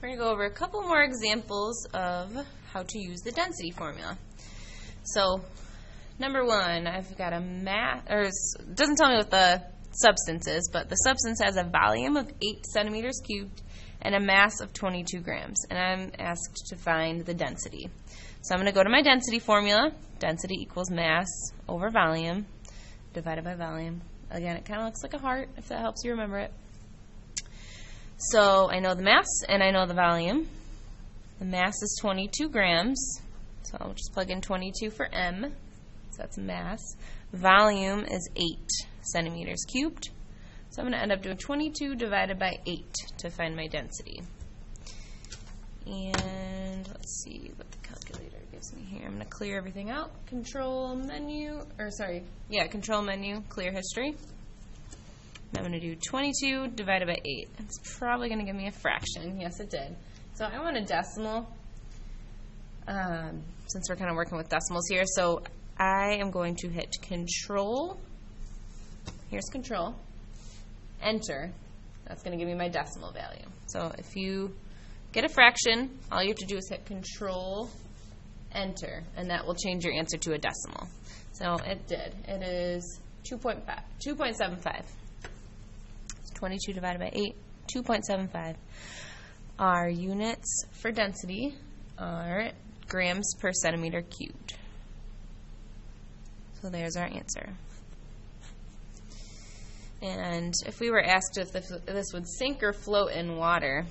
we're going to go over a couple more examples of how to use the density formula. So, number one, I've got a it doesn't tell me what the substance is, but the substance has a volume of 8 centimeters cubed and a mass of 22 grams. And I'm asked to find the density. So I'm going to go to my density formula. Density equals mass over volume divided by volume. Again, it kind of looks like a heart, if that helps you remember it. So I know the mass and I know the volume. The mass is 22 grams. So I'll just plug in 22 for M. So that's mass. Volume is 8 centimeters cubed. So I'm going to end up doing 22 divided by 8 to find my density. And let's see what the calculator gives me here. I'm going to clear everything out. Control menu, control menu, clear history. I'm going to do 22 divided by 8. It's probably going to give me a fraction. Yes, it did. So I want a decimal, since we're kind of working with decimals here. So I am going to hit Control. Here's Control. Enter. That's going to give me my decimal value. So if you get a fraction, all you have to do is hit Control, Enter, and that will change your answer to a decimal. So it did. It is 2.75. 22 divided by 8, 2.75. Our units for density are grams per centimeter cubed. So there's our answer. And if we were asked if this would sink or float in water,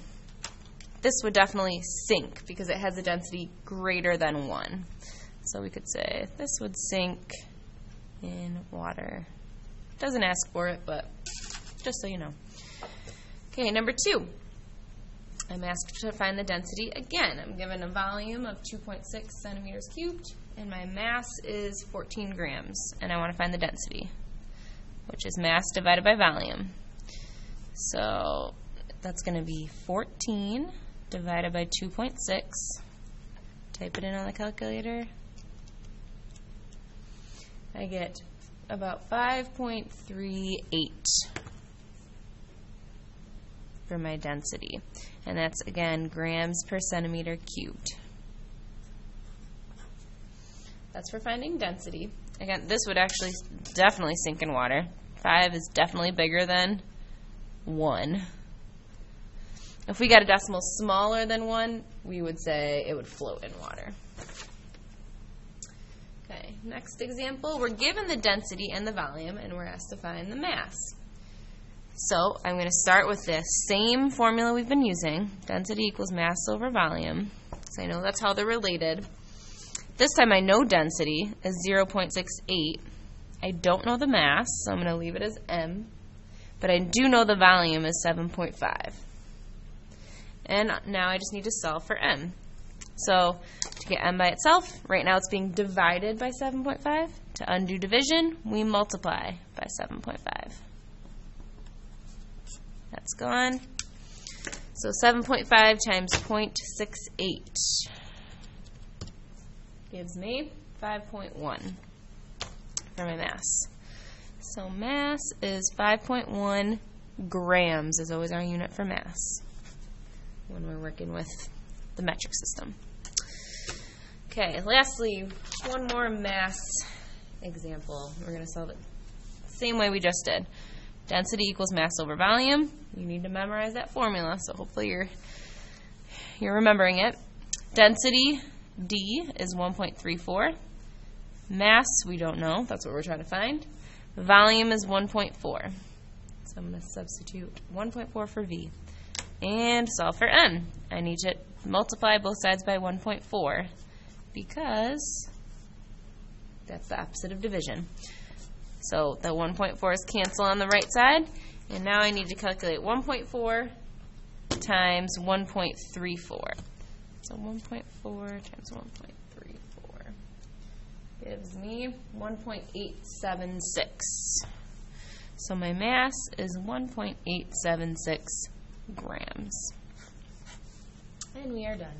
this would definitely sink because it has a density greater than 1. So we could say this would sink in water. It doesn't ask for it, but just so you know. Okay, number 2. I'm asked to find the density again. I'm given a volume of 2.6 centimeters cubed, and my mass is 14 grams, and I want to find the density, which is mass divided by volume. So that's going to be 14 divided by 2.6. Type it in on the calculator. I get about 5.38 for my density. And that's, again, grams per centimeter cubed. That's for finding density. Again, this would actually definitely sink in water. 5 is definitely bigger than 1. If we got a decimal smaller than 1, we would say it would float in water. Okay, next example. We're given the density and the volume, and we're asked to find the mass. So I'm going to start with this same formula we've been using. Density equals mass over volume. So I know that's how they're related. This time I know density is 0.68. I don't know the mass, so I'm going to leave it as M. But I do know the volume is 7.5. And now I just need to solve for M. So to get M by itself, right now it's being divided by 7.5. To undo division, we multiply by 7.5. That's gone. So 7.5 times 0.68 gives me 5.1 for my mass. So mass is 5.1 grams is always our unit for mass when we're working with the metric system. Okay, lastly, one more mass example. We're going to solve it the same way we just did. Density equals mass over volume. You need to memorize that formula, so hopefully you're remembering it. Density, D, is 1.34. Mass, we don't know. That's what we're trying to find. Volume is 1.4. So I'm going to substitute 1.4 for V. And solve for N. I need to multiply both sides by 1.4 because that's the opposite of division. So the 1.4's cancel on the right side, and now I need to calculate 1.4 times 1.34. So 1.4 times 1.34 gives me 1.876. So my mass is 1.876 grams. And we are done.